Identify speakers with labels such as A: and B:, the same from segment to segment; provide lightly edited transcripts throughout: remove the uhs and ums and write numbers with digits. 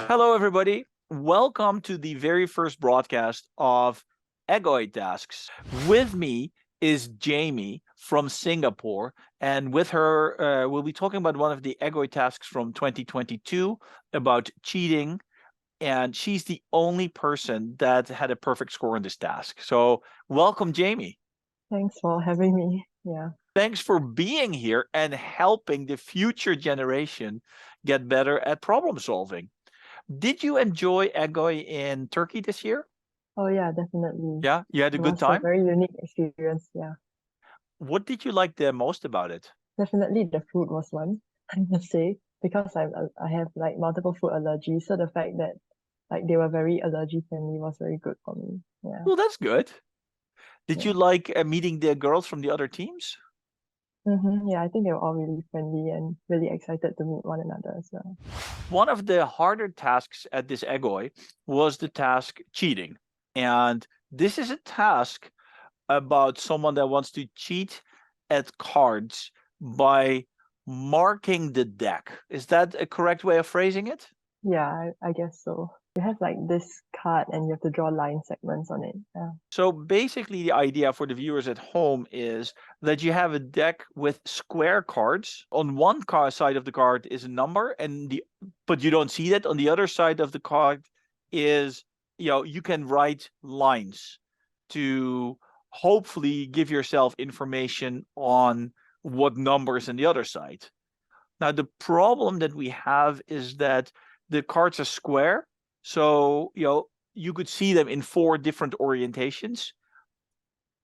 A: Hello, everybody. Welcome to the very first broadcast of Egoi tasks. With me is Jamie from Singapore, and with her, we'll be talking about one of the Egoi tasks from 2022 about cheating. And she's the only person that had a perfect score on this task. So, welcome, Jamie.
B: Thanks for having me. Yeah.
A: Thanks for being here and helping the future generation get better at problem solving. Did you enjoy Egoi in Turkey this year?
B: Oh yeah, definitely.
A: Yeah, you had a
B: It
A: good
B: was a
A: time.
B: very unique experience. Yeah.
A: What did you like the most about it?
B: Definitely the food was one, I must say, because I have like multiple food allergies. So the fact that like they were very allergy friendly was very good for me. Yeah.
A: Well, that's good. Did you
B: Yeah.
A: like meeting the girls from the other teams?
B: Yeah, I think they were all really friendly and really excited to meet one another as well.
A: One of the harder tasks at this Egoi was the task cheating. And this is a task about someone that wants to cheat at cards by marking the deck. Is that a correct way of phrasing it?
B: Yeah, I guess so. You have like this card and you have to draw line segments on it. Yeah.
A: So basically, the idea for the viewers at home is that you have a deck with square cards. On one side of the card is a number, but you don't see that. On the other side of the card is, you can write lines to hopefully give yourself information on what numbers in the other side. Now, the problem that we have is that the cards are square. So, you could see them in four different orientations,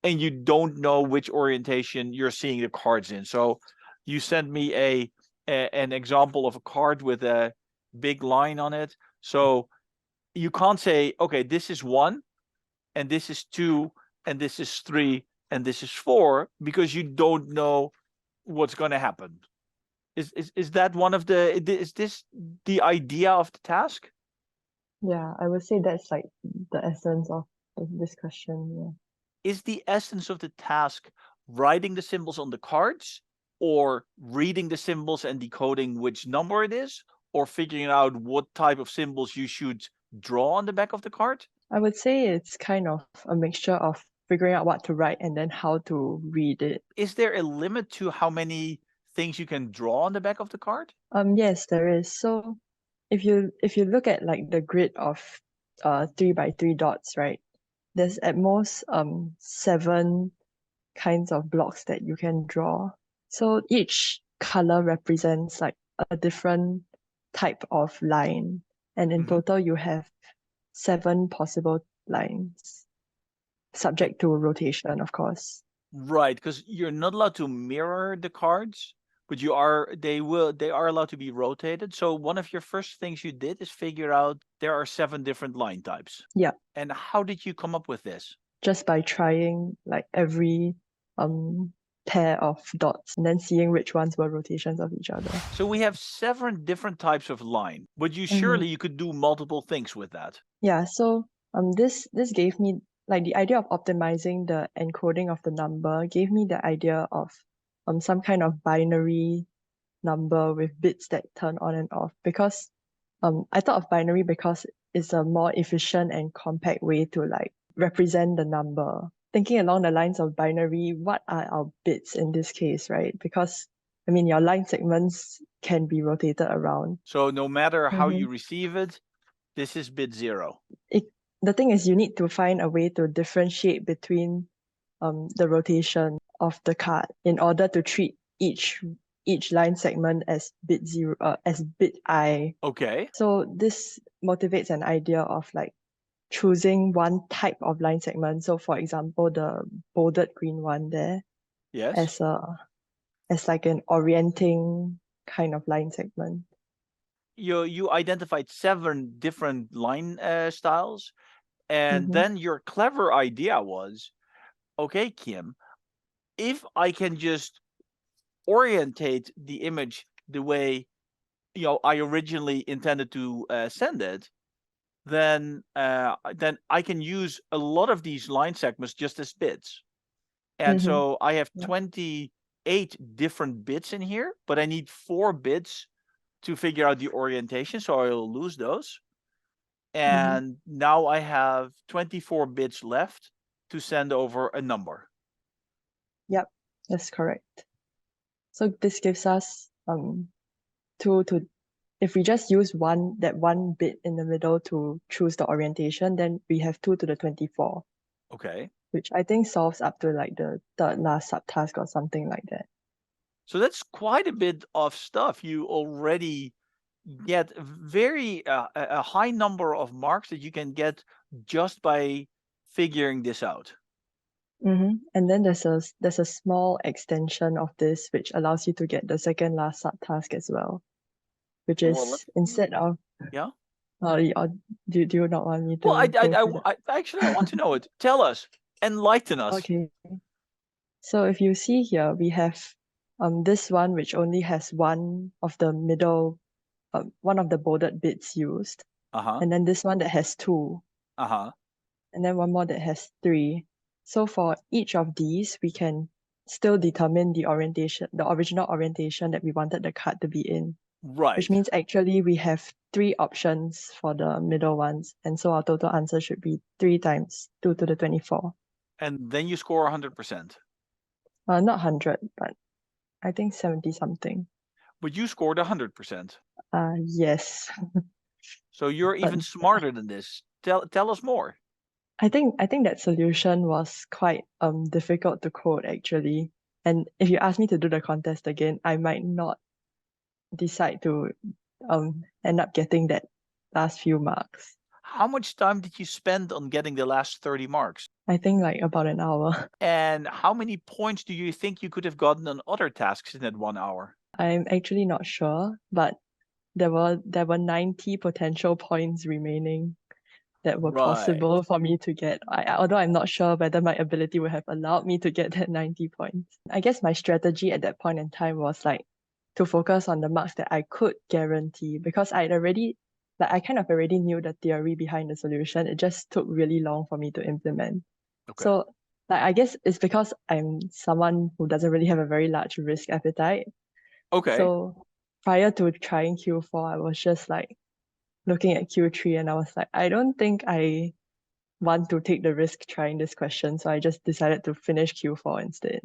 A: and you don't know which orientation you're seeing the cards in. So you sent me an example of a card with a big line on it. So you can't say, okay, this is one, and this is two, and this is three, and this is four, because you don't know what's going to happen. Is that one of is this the idea of the task?
B: Yeah, I would say that's like the essence of this question. Yeah.
A: Is the essence of the task writing the symbols on the cards, or reading the symbols and decoding which number it is, or figuring out what type of symbols you should draw on the back of the card?
B: I would say it's kind of a mixture of figuring out what to write and then how to read it.
A: Is there a limit to how many things you can draw on the back of the card?
B: Yes, there is. So if you look at like the grid of 3 by 3 dots, right? There's at most 7 kinds of blocks that you can draw. So each color represents like a different type of line. And in total you have 7 possible lines, subject to rotation, of course.
A: Right, because you're not allowed to mirror the cards, but they are allowed to be rotated. So one of your first things you did is figure out there are 7 different line types.
B: Yeah,
A: And how did you come up with this?
B: just by trying like every pair of dots and then seeing which ones were rotations of each other.
A: So we have 7 different types of line, but surely you could do multiple things with that.
B: Yeah, so this gave me like the idea of optimizing the encoding of the number gave me the idea of some kind of binary number with bits that turn on and off, because I thought of binary because it's a more efficient and compact way to like represent the number. Thinking along the lines of binary, what are our bits in this case, right? Because I mean your line segments can be rotated around.
A: So no matter how you receive it, this is bit 0.
B: The thing is you need to find a way to differentiate between the rotation of the card in order to treat each line segment as bit 0 as bit I.
A: Okay.
B: So this motivates an idea of like choosing one type of line segment. So for example, the bolded green one there,
A: Yes.
B: as like an orienting kind of line segment.
A: You identified 7 different line styles, and then your clever idea was, okay, Kim, if I can just orientate the image the way I originally intended to send it, then I can use a lot of these line segments just as bits. And so I have
B: Yeah.
A: 20 8 different bits in here, but I need 4 bits to figure out the orientation, so I'll lose those. And now I have 24 bits left to send over a number.
B: Yep, that's correct. So this gives us if we just use that one bit in the middle to choose the orientation, then we have 2 to the 24,
A: Okay.
B: which I think solves up to like the third last subtask or something like that.
A: So that's quite a bit of stuff. You already get a high number of marks that you can get just by figuring this out.
B: And then there's a small extension of this which allows you to get the second last subtask as well, which
A: Well,
B: is instead of
A: yeah.
B: Do you not want me to
A: Well,
B: go through that?
A: actually I want to know it. Tell us, enlighten us.
B: Okay. So if you see here, we have this one which only has one of the middle, one of the bolded bits used, and then this one that has 2, and then one more that has 3. So for each of these, we can still determine the original orientation that we wanted the card to be in.
A: Right.
B: Which means actually we have 3 options for the middle ones, and so our total answer should be 3 times 2 to the 24.
A: And then you score 100%.
B: Not 100, but I think 70 something.
A: But you scored 100%.
B: Yes.
A: So you're
B: But
A: even smarter than this. Tell us more.
B: I think that solution was quite difficult to code actually. And if you ask me to do the contest again, I might not decide to end up getting that last few marks.
A: How much time did you spend on getting the last 30 marks?
B: I think like about an hour.
A: And how many points do you think you could have gotten on other tasks in that 1 hour?
B: I'm actually not sure, but there were 90 potential points remaining that were possible for me to get. Although I'm not sure whether my ability would have allowed me to get that 90 points. I guess my strategy at that point in time was like to focus on the marks that I could guarantee, because I kind of already knew the theory behind the solution. It just took really long for me to implement.
A: Okay.
B: So like I guess it's because I'm someone who doesn't really have a very large risk appetite.
A: Okay.
B: So prior to trying Q4, I was just like looking at Q3 and I was like, I don't think I want to take the risk trying this question. So I just decided to finish Q4 instead.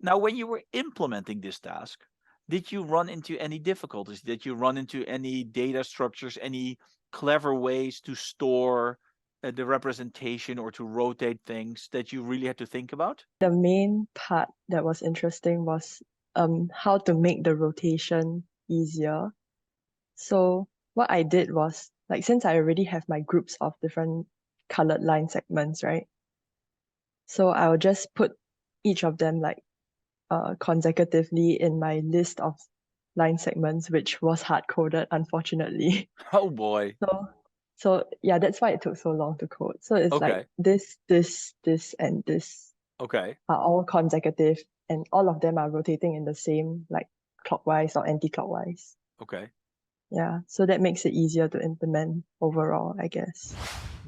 A: Now, when you were implementing this task, did you run into any difficulties? Did you run into any data structures, any clever ways to store the representation or to rotate things that you really had to think about?
B: The main part that was interesting was how to make the rotation easier. So what I did was, like, since I already have my groups of different colored line segments, right? So I will just put each of them like consecutively in my list of line segments, which was hard-coded, unfortunately.
A: Oh boy.
B: So yeah, that's why it took so long to code. So it's
A: Okay.
B: like this, and this
A: Okay.
B: are all consecutive, and all of them are rotating in the same, like, clockwise or anti-clockwise.
A: Okay.
B: Yeah, so that makes it easier to implement overall, I guess.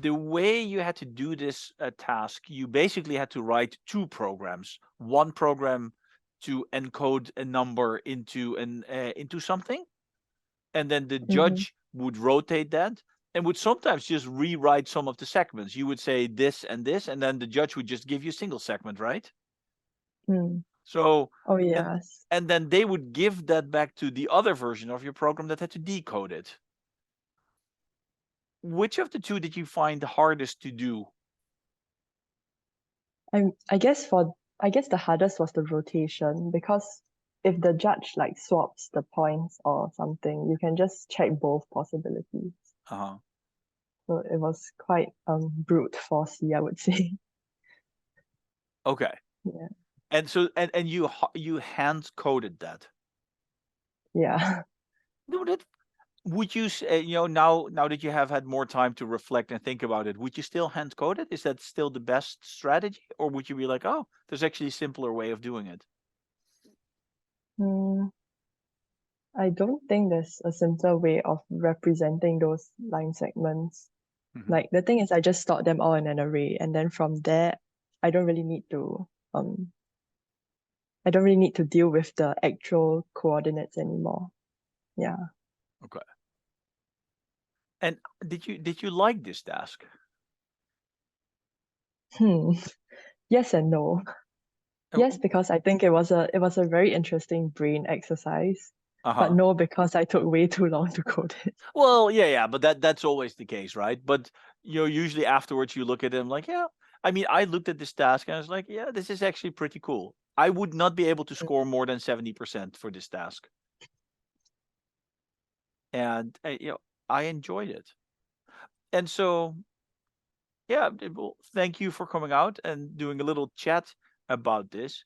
A: The way you had to do this task, you basically had to write 2 programs. One program to encode a number into something, and then the judge would rotate that and would sometimes just rewrite some of the segments. You would say this, and then the judge would just give you a single segment, right? So,
B: Oh, yes.
A: and then they would give that back to the other version of your program that had to decode it. Which of the 2 did you find hardest to do?
B: I guess the hardest was the rotation, because if the judge like swaps the points or something, you can just check both possibilities. So it was quite brute forcey, I would say.
A: Okay.
B: Yeah.
A: And so and you hand coded that.
B: Yeah.
A: No, that would you say, now that you have had more time to reflect and think about it, would you still hand code it? Is that still the best strategy, or would you be like, oh, there's actually a simpler way of doing it?
B: I don't think there's a simpler way of representing those line segments. Like, the thing is, I just stored them all in an array, and then from there, I don't really need to I don't really need to deal with the actual coordinates anymore. Yeah.
A: Okay. And did you like this task?
B: Yes and no.
A: Uh,
B: Yes, because I think it was a very interesting brain exercise. But
A: Uh-huh.
B: no, because I took way too long to code it.
A: Well, yeah, but that's always the case, right? But usually afterwards you look at them like, yeah. I mean, I looked at this task and I was like, yeah, this is actually pretty cool. I would not be able to score more than 70% for this task. And I enjoyed it. And so, yeah, well, thank you for coming out and doing a little chat about this.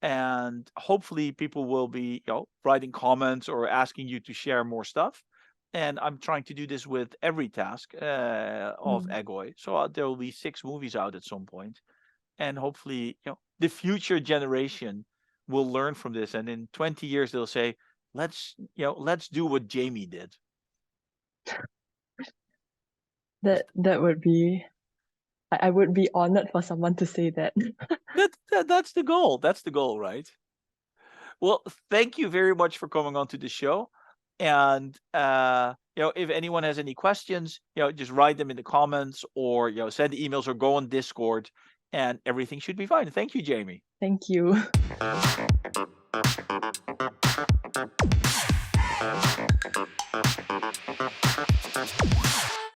A: And hopefully people will be, writing comments or asking you to share more stuff. And I'm trying to do this with every task of
B: Mm.
A: Egoi. So there will be 6 movies out at some point. And hopefully, the future generation will learn from this. And in 20 years, they'll say, let's do what Jamie did.
B: That would be I would be honored for someone to say that.
A: That's the goal. That's the goal, right? Well, thank you very much for coming on to the show. And if anyone has any questions, just write them in the comments or send emails or go on Discord, and everything should be fine. Thank you, Jamie.
B: Thank you.